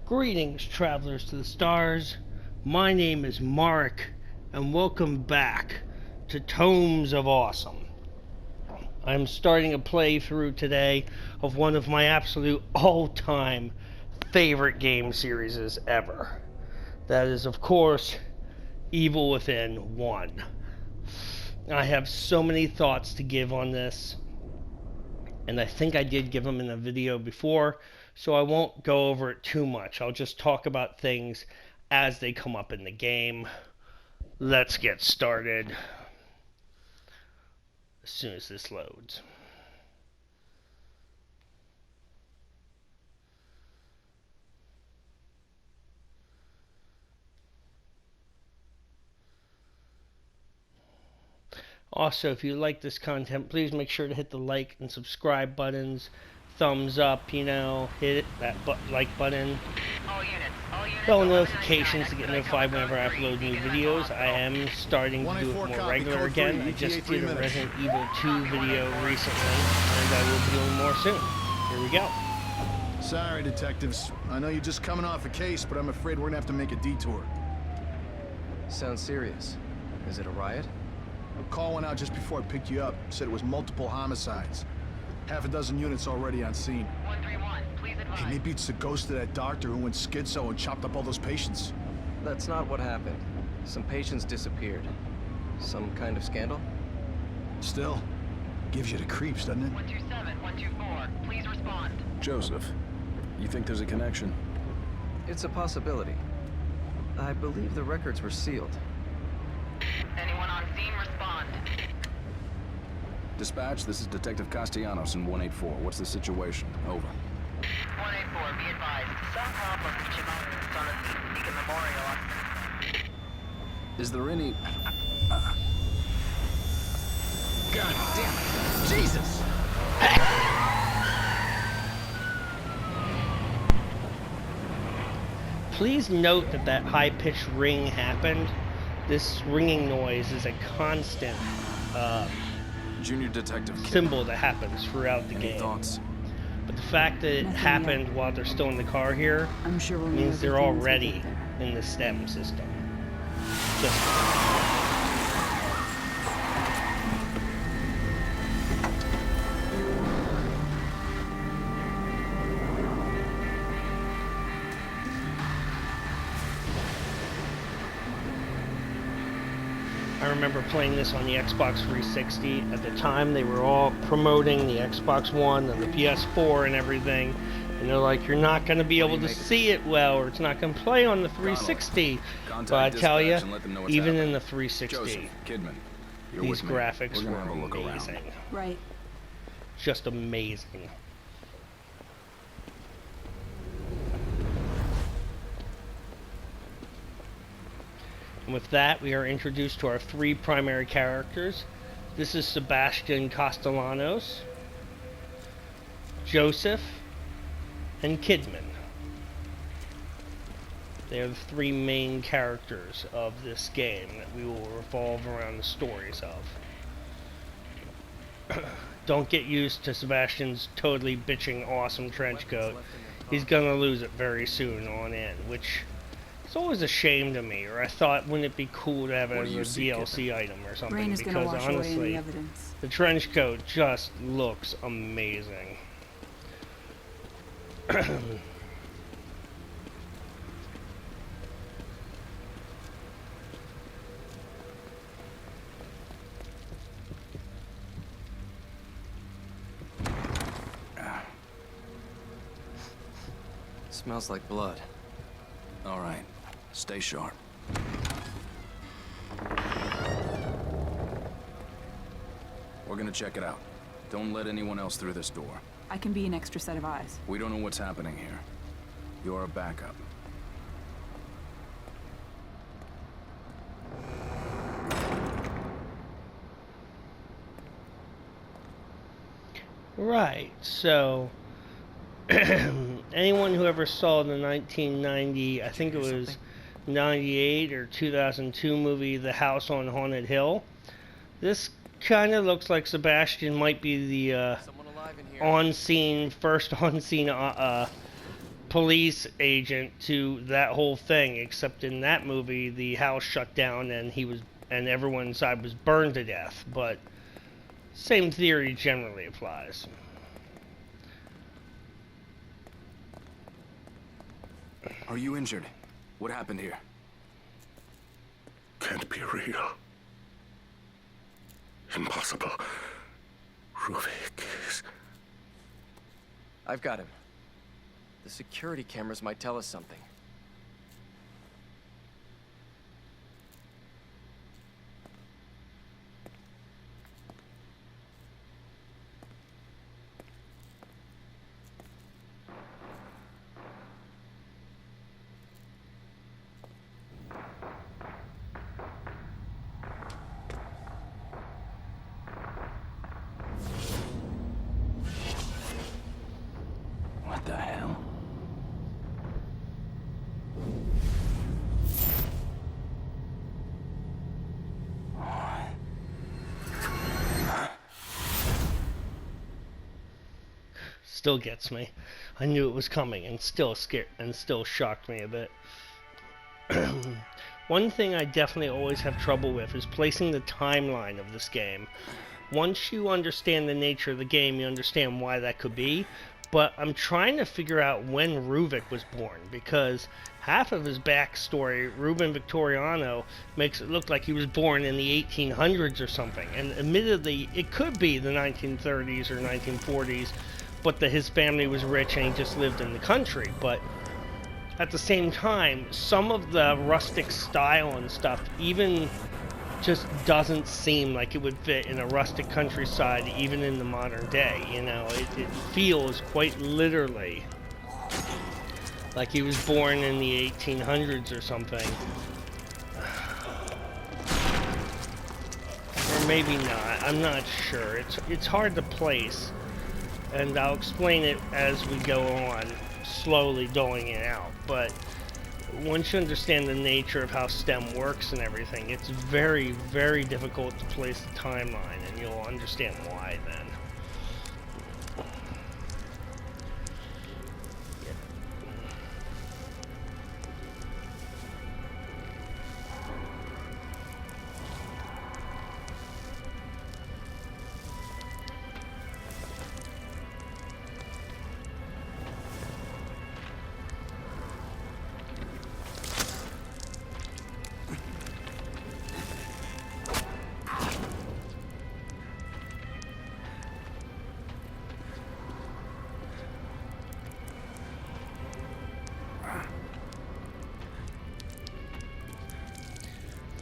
Greetings, travelers to the stars. My name is Mark, and welcome back to Tomes of Awesome. I'm starting a playthrough today of one of my absolute all-time favorite game series ever. That is, of course, Evil Within 1. I have so many thoughts to give on this, and I think I did give them in a video before, so I won't go over it too much. I'll just talk about things as they come up in the game. Let's get started as soon as this loads. Also, if you like this content, please make sure to hit the like and subscribe buttons, thumbs up, hit that like button, bell notifications to get notified whenever I upload new videos. I am starting to do it more regular again. I just did a Resident Evil 2 video recently, and I will be doing more soon. Here we go. Sorry, detectives. I know you're just coming off a case, but I'm afraid we're gonna have to make a detour. Sounds serious. Is it a riot? A call went out just before I picked you up. Said it was multiple homicides. Half a dozen units already on scene. 131, please advise. Hey, maybe it's the ghost of that doctor who went schizo and chopped up all those patients. That's not what happened. Some patients disappeared. Some kind of scandal? Still, gives you the creeps, doesn't it? 127, 124, please respond. Joseph, you think there's a connection? It's a possibility. I believe the records were sealed. Anyone on scene, respond. Dispatch, this is Detective Castellanos in 184. What's the situation? Over. 184, be advised. Some problem with Chimone on the Beacon Memorial. Is there any... God damn it! Jesus! Please note that high-pitched ring happened. This ringing noise is a constant Junior Detective Kid. symbol that happens throughout the Any game. thoughts? But the fact that it happened while they're still in the car here I'm sure we'll means they're know already in the STEM system. Just I remember playing this on the Xbox 360. At the time, they were all promoting the Xbox One and the PS4 and everything. And they're like, you're not going to be able to see it well, or it's not going to play on the 360. But I tell you, even in the 360, Joseph, Kidman, you're these with me. graphics We're gonna were have a look around. amazing. Right. Just amazing. And with that, we are introduced to our three primary characters. This is Sebastian Castellanos, Joseph, and Kidman. They are the three main characters of this game that we will revolve around the stories of. Don't get used to Sebastian's totally bitching awesome trench coat. He's gonna lose it very soon on in, which it's always a shame to me, or I thought, wouldn't it be cool to have it What as do a you see, DLC item or something? Rain is going to Because wash away honestly, any evidence. the trench coat just looks amazing. Smells like blood. All right, stay sharp. We're gonna check it out. Don't let anyone else through this door. I can be an extra set of eyes. We don't know what's happening here. You're a backup. Right, so anyone who ever saw the 1990, I think it was 98 or 2002 movie, The House on Haunted Hill, this kind of looks like Sebastian might be the Someone alive in here. on-scene, first on-scene police agent to that whole thing, except in that movie the house shut down and everyone inside was burned to death, but same theory generally applies. Are you injured? What happened here? Can't be real. Impossible. Ruvik is... I've got him. The security cameras might tell us something. What the hell? Still gets me. I knew it was coming and still shocked me a bit. One thing I definitely always have trouble with is placing the timeline of this game. Once you understand the nature of the game, you understand why that could be, but I'm trying to figure out when Ruvik was born, because half of his backstory, Ruben Victoriano, makes it look like he was born in the 1800s or something, and admittedly, it could be the 1930s or 1940s, but his family was rich and he just lived in the country. But at the same time, some of the rustic style and stuff even just doesn't seem like it would fit in a rustic countryside, even in the modern day. You know, it feels quite literally like he was born in the 1800s or something. Or maybe not. I'm not sure. It's hard to place. And I'll explain it as we go on, slowly doling it out. But once you understand the nature of how STEM works and everything, it's very, very difficult to place the timeline, and you'll understand why then.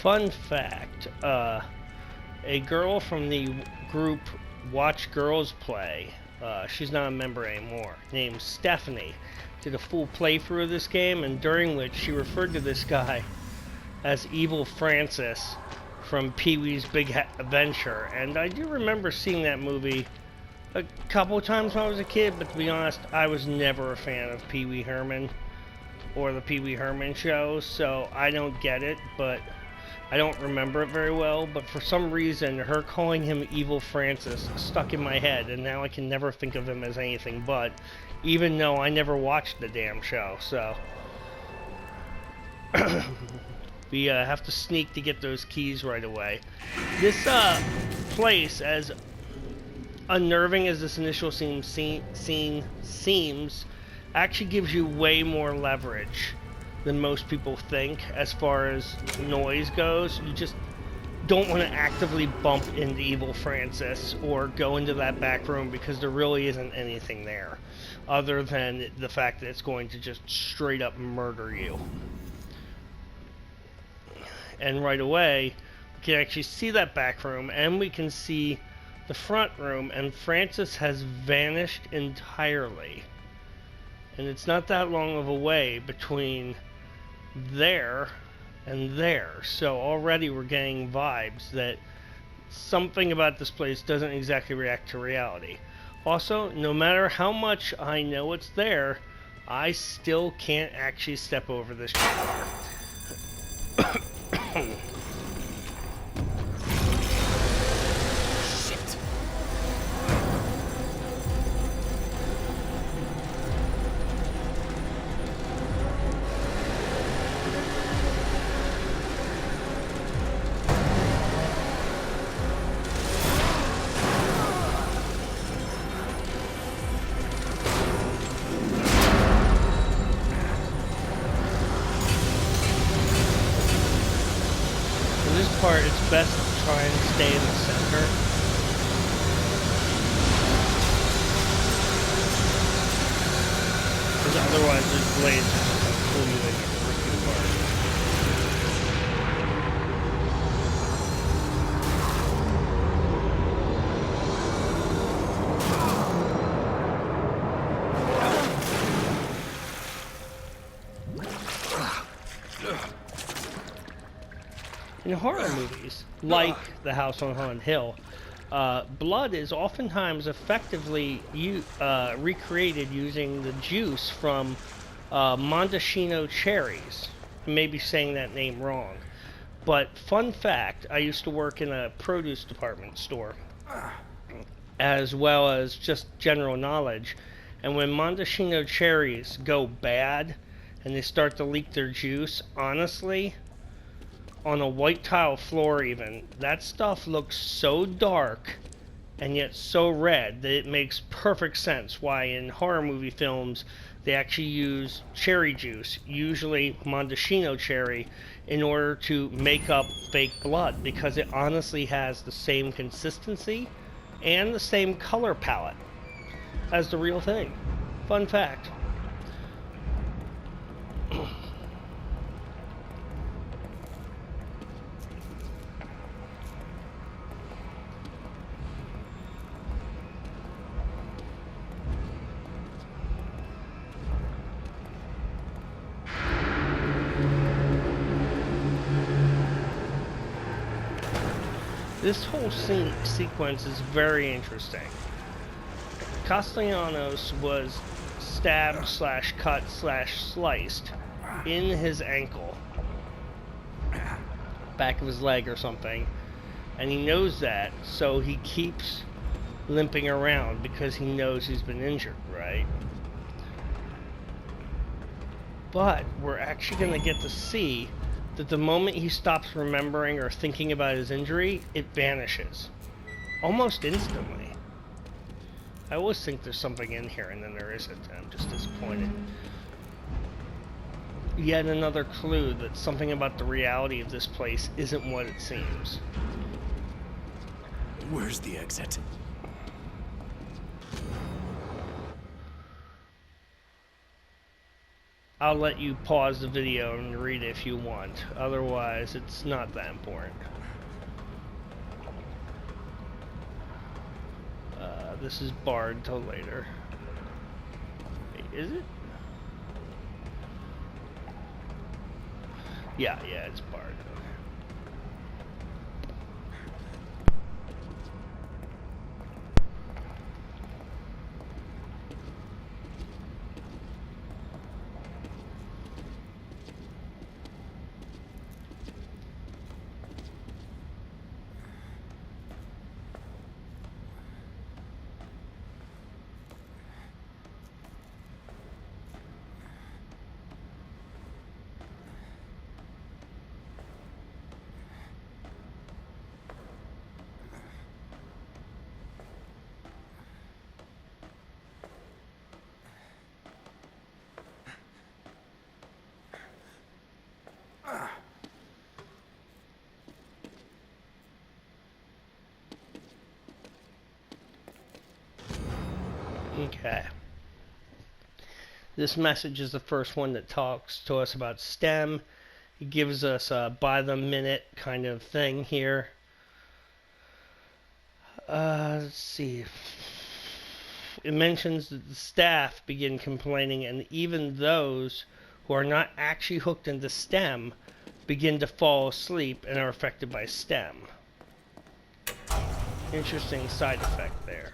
Fun fact, a girl from the group Watch Girls Play, she's not a member anymore, named Stephanie, did a full playthrough of this game, and during which she referred to this guy as Evil Francis from Pee-wee's Big Adventure. And I do remember seeing that movie a couple times when I was a kid, but to be honest, I was never a fan of Pee Wee Herman or the Pee Wee Herman show, so I don't get it, but I don't remember it very well. But for some reason, her calling him Evil Francis stuck in my head, and now I can never think of him as anything but, even though I never watched the damn show, so we have to sneak to get those keys right away. This place, as unnerving as this initial scene seems, actually gives you way more leverage than most people think as far as noise goes. You just don't want to actively bump into Evil Francis or go into that back room, because there really isn't anything there other than the fact that it's going to just straight up murder you. And right away, we can actually see that back room, and we can see the front room, and Francis has vanished entirely. And it's not that long of a way between there and there, so already we're getting vibes that something about this place doesn't exactly react to reality. Also, no matter how much I know it's there, I still can't actually step over this trapdoor. Shit. part, it's best to try and stay in the center. Because otherwise those blades are just going to pull you in and rip you apart. In horror movies, like The House on Haunted Hill, blood is oftentimes effectively recreated using the juice from Mondocino cherries. I may be saying that name wrong. But fun fact, I used to work in a produce department store, as well as just general knowledge. And when Mondocino cherries go bad and they start to leak their juice, honestly, on a white tile floor even, that stuff looks so dark and yet so red that it makes perfect sense why in horror movie films they actually use cherry juice, usually Mondocino cherry, in order to make up fake blood, because it honestly has the same consistency and the same color palette as the real thing. Fun fact. This whole sequence is very interesting. Castellanos was stabbed / cut / sliced in his ankle, back of his leg or something, and he knows that, so he keeps limping around because he knows he's been injured, right? But we're actually going to get to see that the moment he stops remembering or thinking about his injury, it vanishes. Almost instantly. I always think there's something in here and then there isn't, and I'm just disappointed. Yet another clue that something about the reality of this place isn't what it seems. Where's the exit? I'll let you pause the video and read it if you want. Otherwise, it's not that important. This is barred till later. Wait, is it? Yeah, it's barred. Okay. This message is the first one that talks to us about STEM. It gives us a by the minute kind of thing here. Let's see. It mentions that the staff begin complaining, and even those who are not actually hooked into STEM begin to fall asleep and are affected by STEM. Interesting side effect there.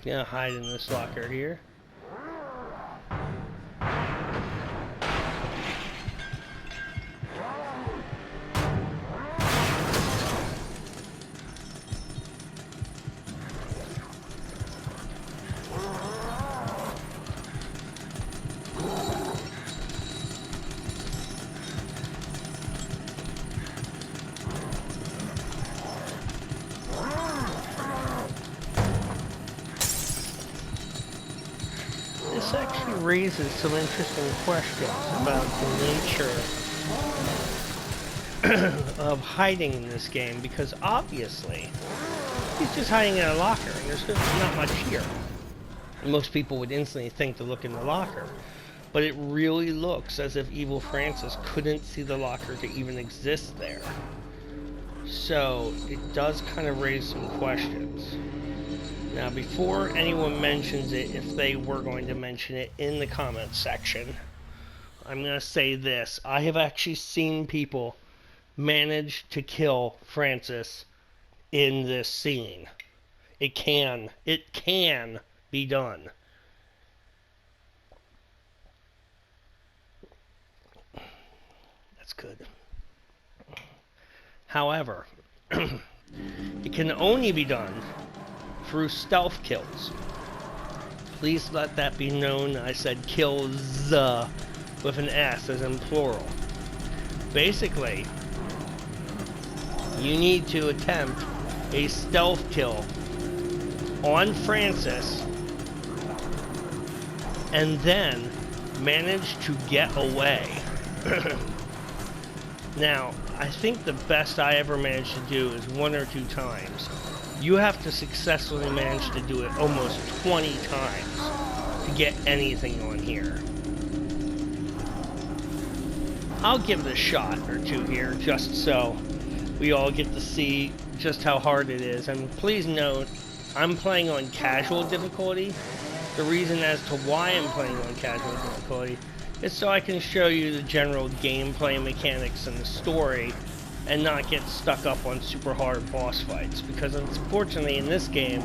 Gonna hide in this locker here. This actually raises some interesting questions about the nature of hiding in this game, because obviously he's just hiding in a locker and there's not much here. Most people would instantly think to look in the locker, but it really looks as if Evil Francis couldn't see the locker to even exist there. So it does kind of raise some questions. Now, before anyone mentions it, if they were going to mention it in the comments section, I'm going to say this. I have actually seen people manage to kill Francis in this scene. It can be done. That's good. However, it can only be done through stealth kills. Please let that be known. I said kills with an S as in plural. Basically, you need to attempt a stealth kill on Francis and then manage to get away. Now, I think the best I ever managed to do is 1 or 2 times. You have to successfully manage to do it almost 20 times to get anything on here. I'll give it a shot or 2 here, just so we all get to see just how hard it is. And please note, I'm playing on casual difficulty. The reason as to why I'm playing on casual difficulty is so I can show you the general gameplay mechanics and the story, and not get stuck up on super hard boss fights, because unfortunately in this game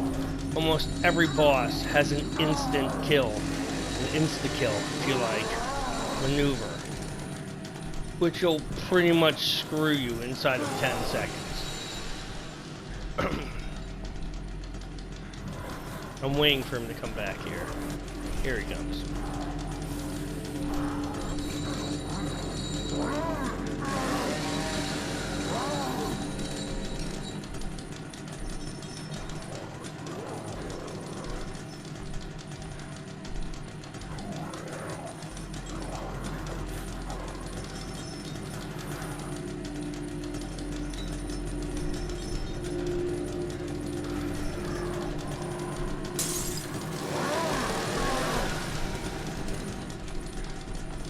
almost every boss has an instant kill, an insta-kill if you like, maneuver, which will pretty much screw you inside of 10 seconds. I'm waiting for him to come back here. Here he comes.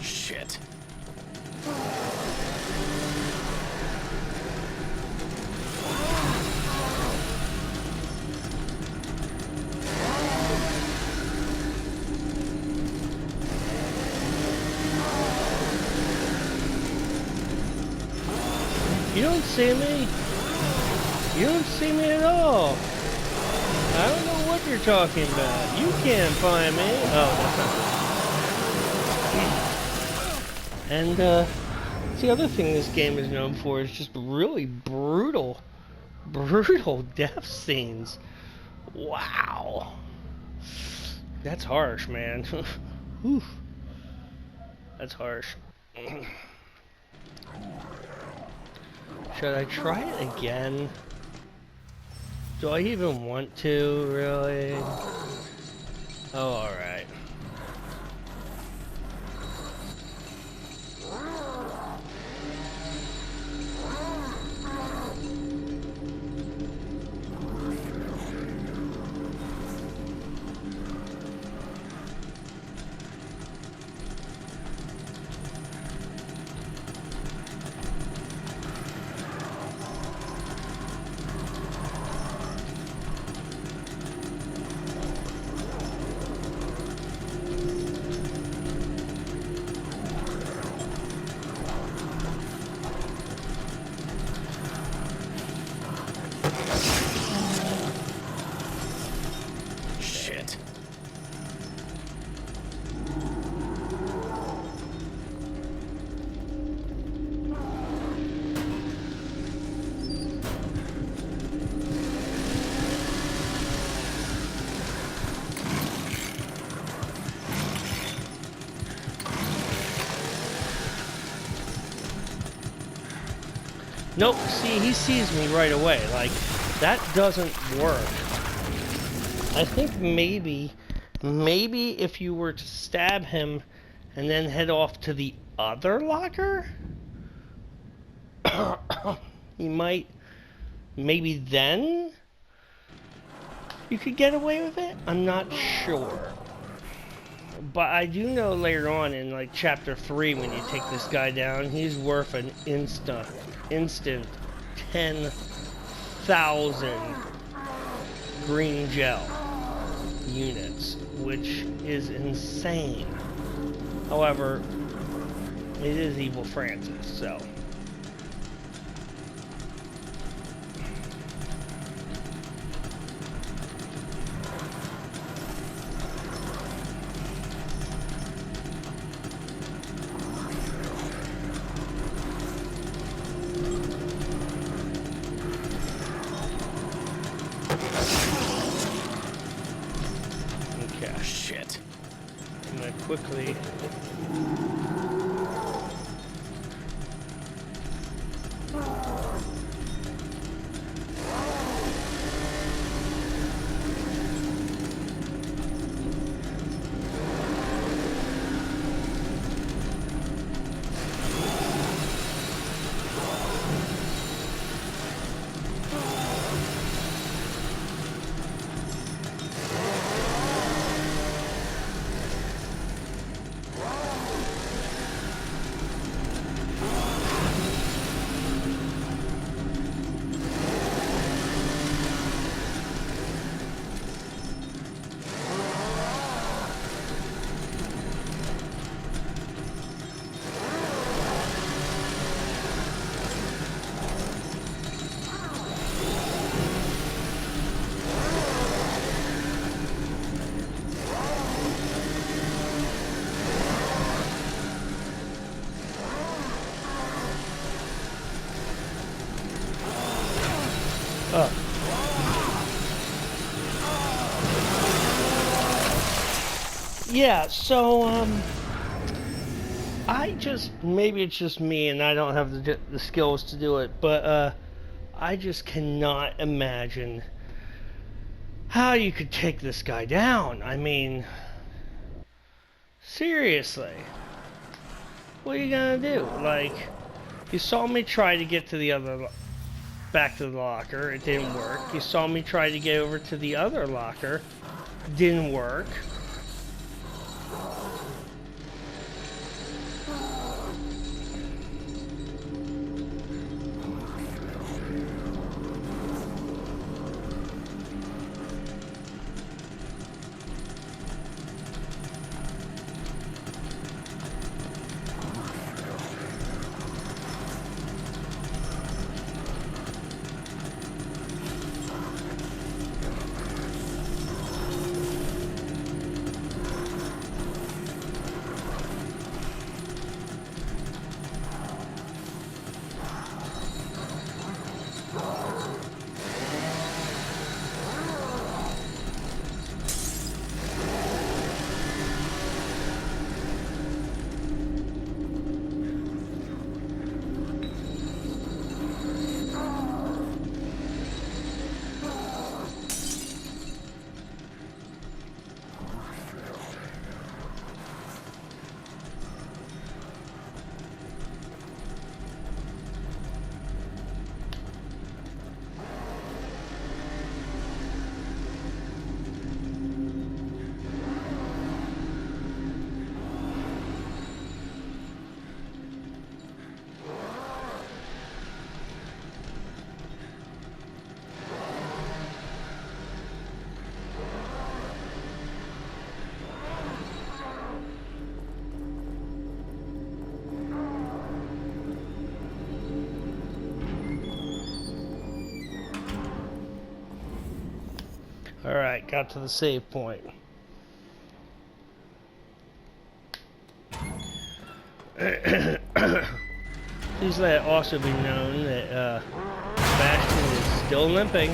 Shit. You don't see me. You don't see me at all. I don't know what you're talking about. You can't find me. Oh, that's not good. And, the other thing this game is known for is just really brutal death scenes. Wow. That's harsh, man. Whew. That's harsh. Should I try it again? Do I even want to, really? Oh, alright. Shit. Nope, see, he sees me right away. Like, that doesn't work. I think maybe if you were to stab him and then head off to the other locker, he might, maybe then you could get away with it? I'm not sure. But I do know later on in like chapter 3 when you take this guy down, he's worth an instant 10,000 green gel units, which is insane. However, it is Evil Francis, so. Shit. I'm gonna quickly. Yeah, so, maybe it's just me and I don't have the skills to do it, but, I just cannot imagine how you could take this guy down. I mean, seriously, what are you gonna do? Like, you saw me try to get to the back to the locker, it didn't work. You saw me try to get over to the other locker, didn't work. Alright, got to the save point. Please let it also be known that Sebastian is still limping.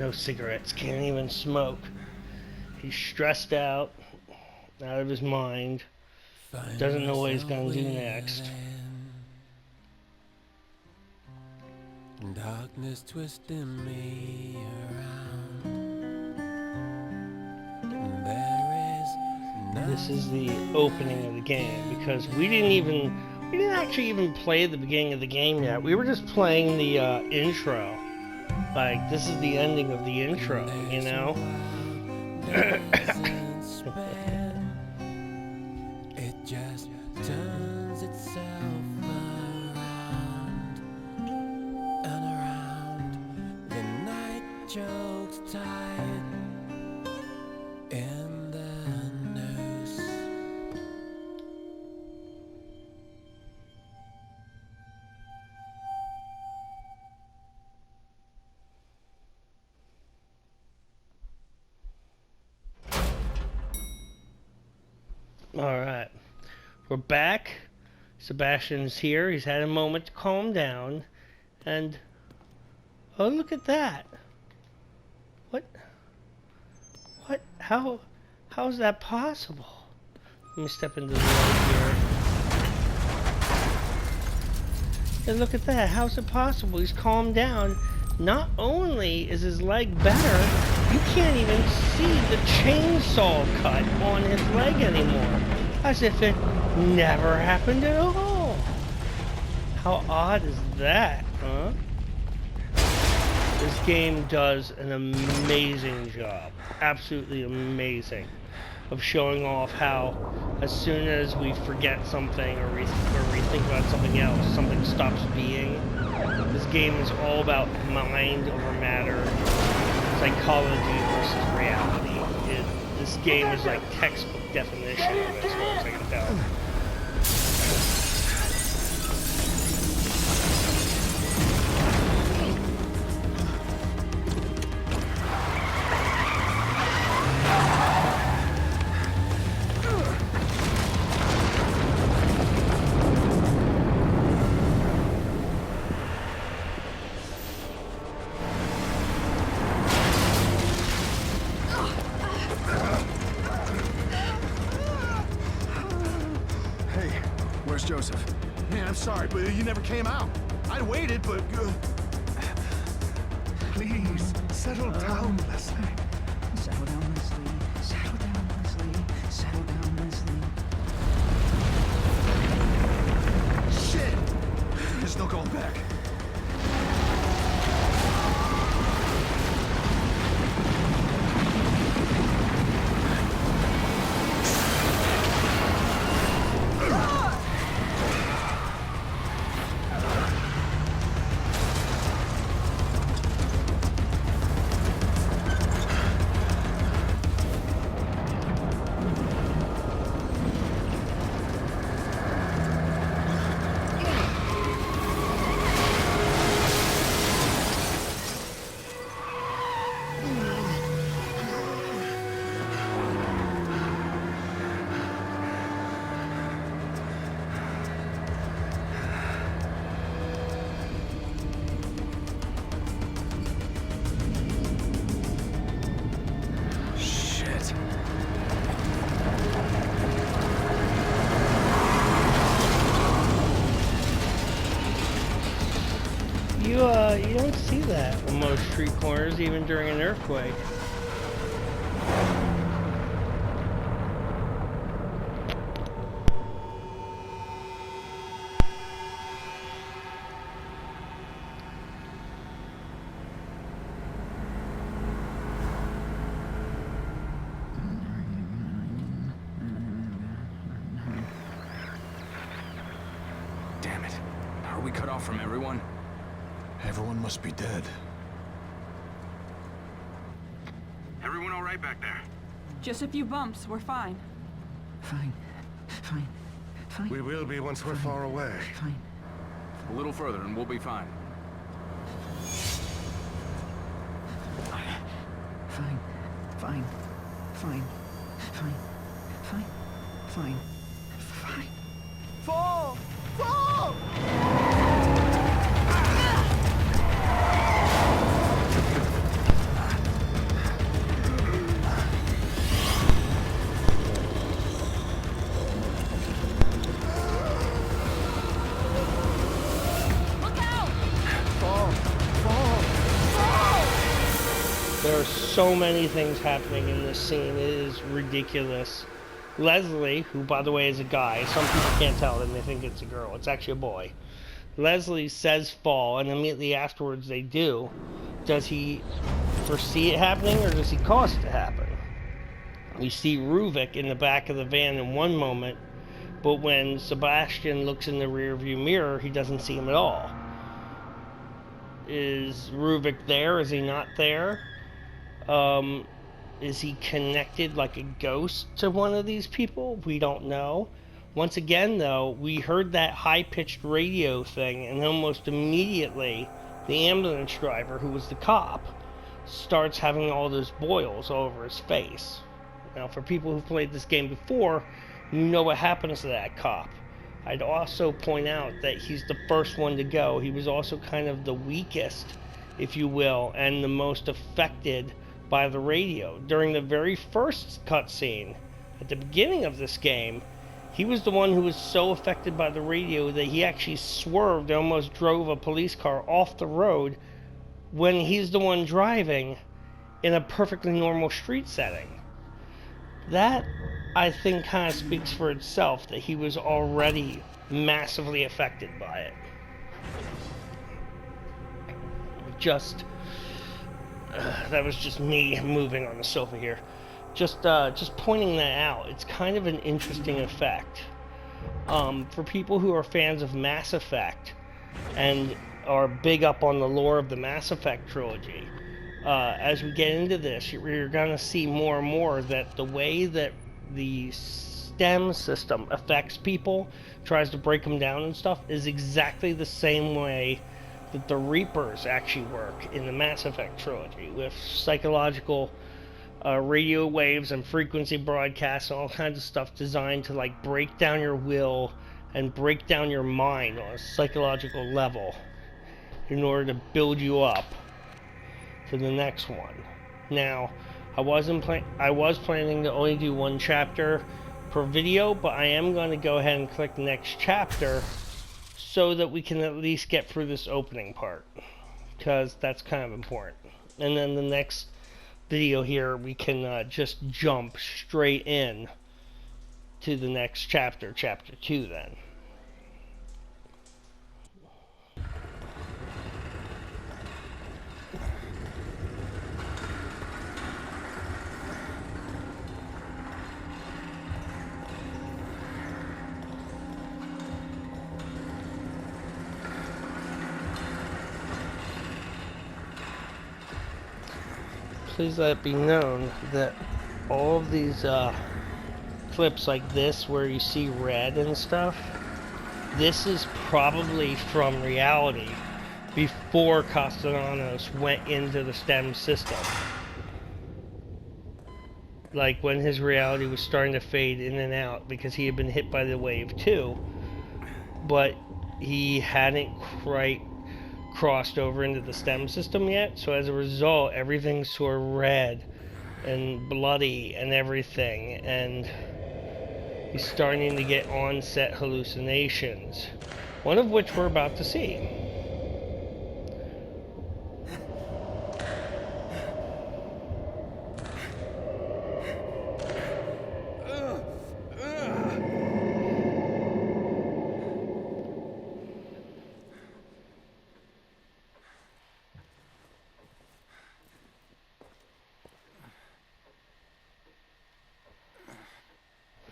No cigarettes, can't even smoke. He's stressed out of his mind, doesn't know what he's gonna do next. Darkness twisting me around. This is the opening of the game because we didn't actually even play the beginning of the game yet. We were just playing the intro. Like, this is the ending of the intro, you know? It just turns itself around and around. The night chokes tight in the noose. Alright. We're back. Sebastian's here. He's had a moment to calm down. And... oh, look at that. What? How is that possible? Let me step into the light here. And look at that. How's it possible? He's calmed down. Not only is his leg better, you can't even see the chainsaw cut on his leg anymore. As if it never happened at all. How odd is that, huh? This game does an amazing job, absolutely amazing, of showing off how as soon as we forget something or we think about something else, something stops being. This game is all about mind over matter, psychology versus reality. This game is like textbook definition of it, as far as I can tell. Joseph. Man, I'm sorry, but you never came out. I waited, but... Please, settle down, Leslie. Settle down, Leslie. Settle down, Leslie. Settle down, Leslie. Shit! There's no going back. You don't see that on most street corners, even during an earthquake. Damn it. Are we cut off from everyone? Everyone must be dead. Everyone all right back there? Just a few bumps. We're fine. Fine. Fine. Fine. We will be once we're far away. Fine. A little further and we'll be fine. Fine. Fine. Fine. Fine. Fine. Fine. Fine. Fall! Fall! There are so many things happening in this scene. It is ridiculous. Leslie, who by the way is a guy, some people can't tell and they think it's a girl. It's actually a boy. Leslie says fall, and immediately afterwards they do. Does he foresee it happening, or does he cause it to happen? We see Ruvik in the back of the van in one moment, but when Sebastian looks in the rearview mirror, he doesn't see him at all. Is Ruvik there? Is he not there? Is he connected like a ghost to one of these people? We don't know. Once again, though, we heard that high-pitched radio thing, and almost immediately, the ambulance driver, who was the cop, starts having all those boils all over his face. Now, for people who've played this game before, you know what happens to that cop. I'd also point out that he's the first one to go. He was also kind of the weakest, if you will, and the most affected by the radio. During the very first cutscene, at the beginning of this game, he was the one who was so affected by the radio that he actually swerved and almost drove a police car off the road when he's the one driving in a perfectly normal street setting. That, I think, kind of speaks for itself, that he was already massively affected by it. That was just me moving on the sofa here. Just pointing that out. It's kind of an interesting effect. For people who are fans of Mass Effect and are big up on the lore of the Mass Effect trilogy, as we get into this, you're going to see more and more that the way that the STEM system affects people, tries to break them down and stuff, is exactly the same way that the Reapers actually work in the Mass Effect trilogy, with psychological radio waves and frequency broadcasts and all kinds of stuff designed to like break down your will and break down your mind on a psychological level in order to build you up to the next one. Now, I was planning to only do one chapter per video, but I am going to go ahead and click next chapter so that we can at least get through this opening part, because that's kind of important. And then the next video here, we can just jump straight in to the next chapter, chapter 2 then. Please let it be known that all of these clips like this where you see red and stuff, this is probably from reality before Castellanos went into the STEM system. Like when his reality was starting to fade in and out because he had been hit by the wave too, but he hadn't quite crossed over into the STEM system yet, so as a result everything's sort of red and bloody and everything, and he's starting to get onset hallucinations, one of which we're about to see.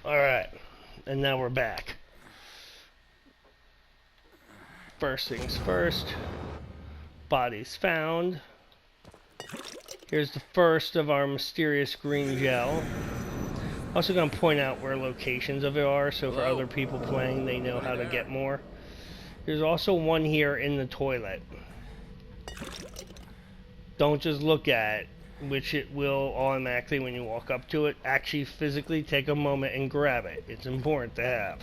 Alright, and now we're back. First things first, bodies found. Here's the first of our mysterious green gel. Also going to point out where locations of it are, so for other people playing, they know how to get more. There's also one here in the toilet. Don't just look at it, which it will automatically when you walk up to it. Actually physically take a moment and grab it. It's important to have.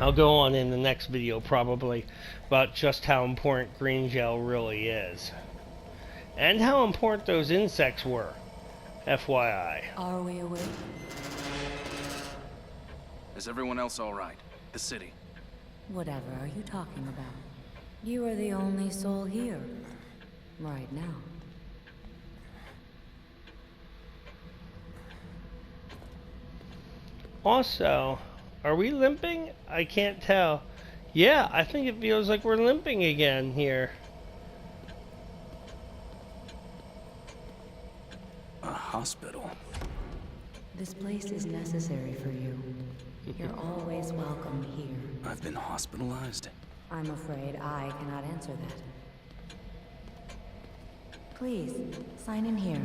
I'll go on in the next video probably about just how important green gel really is. And how important those insects were. FYI. Are we awake? Is everyone else all right? The city. Whatever are you talking about? You are the only soul here. right now. Also, are we limping? I can't tell. Yeah, I think it feels like we're limping again here. A hospital. This place is necessary for you. You're always welcome here. I've been hospitalized. I'm afraid I cannot answer that. Please, sign in here.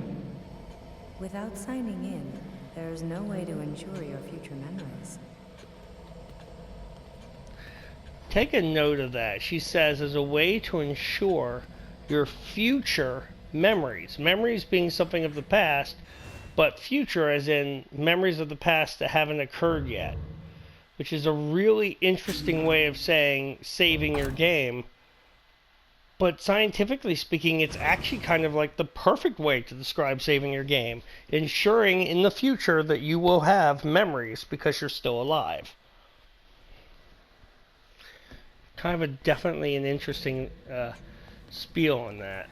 Without signing in, there's no way to ensure your future memories. Take a note of that. She says as a way to ensure your future memories. Memories being something of the past, but future as in memories of the past that haven't occurred yet. Which is a really interesting way of saying saving your game. But scientifically speaking, it's actually kind of like the perfect way to describe saving your game. Ensuring in the future that you will have memories because you're still alive. Kind of definitely an interesting spiel on that.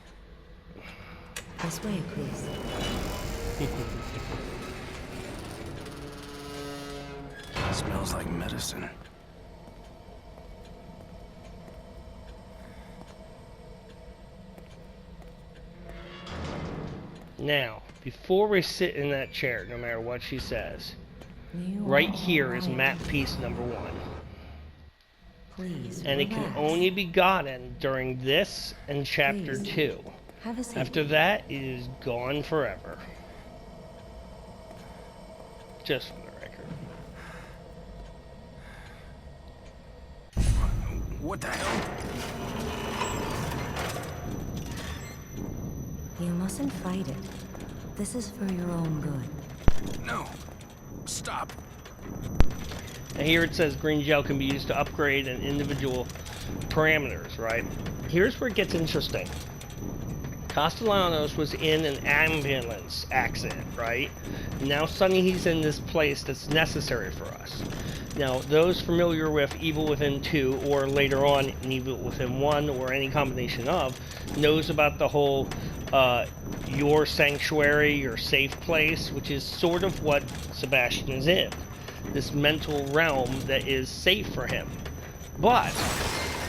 This way, please. Smells like medicine. Now, before we sit in that chair, no matter what she says, right here is map piece number 1. Please, and it can only be gotten during this and chapter 2. Have a seat. After that, it is gone forever. Just for the record. What the hell? You mustn't fight it. This is for your own good. No. Stop. And here it says green gel can be used to upgrade an individual parameters, right? Here's where it gets interesting. Castellanos was in an ambulance accident, right? Now suddenly he's in this place that's necessary for us. Now, those familiar with Evil Within 2, or later on in Evil Within 1, or any combination of, knows about the whole your sanctuary, your safe place, which is sort of what Sebastian is in. This mental realm that is safe for him. But,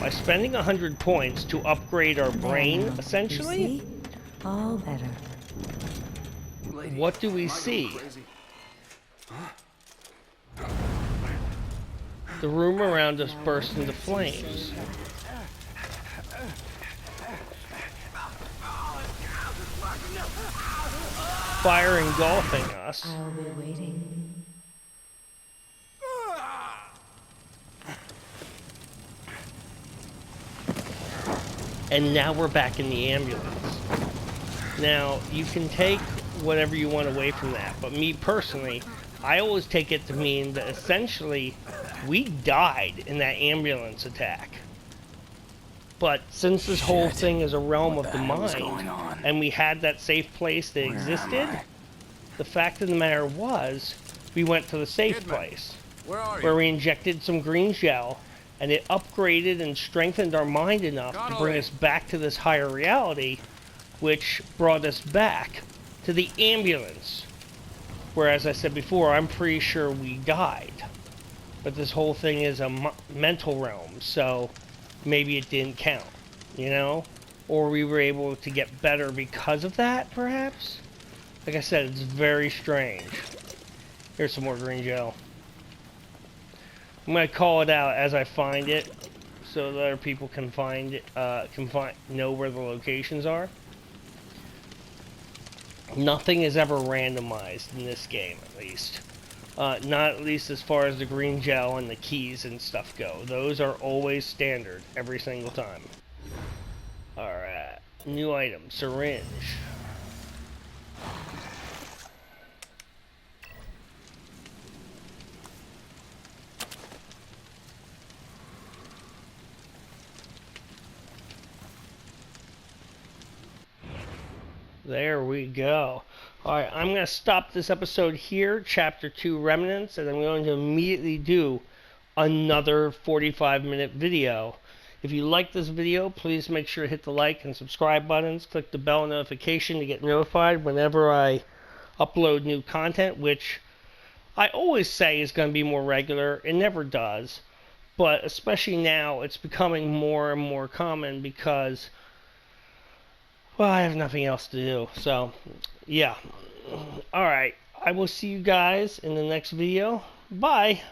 by spending 100 points to upgrade our brain, essentially, You see? All better. what do we see? The room around us burst into flames. Fire engulfing us. I'll be waiting. And now we're back in the ambulance. Now, you can take whatever you want away from that, but me personally, I always take it to mean that essentially we died in that ambulance attack. But since this whole thing is a realm of the mind, and we had that safe place that existed, the fact of the matter was, we went to the safe place, where we injected some green gel, and it upgraded and strengthened our mind enough to bring us back to this higher reality, which brought us back to the ambulance. Where, as I said before, I'm pretty sure we died. But this whole thing is a mental realm, so maybe it didn't count, you know? Or we were able to get better because of that, perhaps? Like I said, it's very strange. Here's some more green gel. I'm gonna call it out as I find it, so that other people can find it, know where the locations are. Nothing is ever randomized in this game, at least. Not at least as far as the green gel and the keys and stuff go. Those are always standard, every single time. Alright. New item, syringe. There we go. Alright, I'm going to stop this episode here, Chapter 2 Remnants, and I'm going to immediately do another 45-minute video If you like this video, please make sure to hit the like and subscribe buttons. Click the bell notification to get notified whenever I upload new content, which I always say is going to be more regular. It never does. But especially now, it's becoming more and more common because, well, I have nothing else to do. So, yeah. Alright. I will see you guys in the next video. Bye.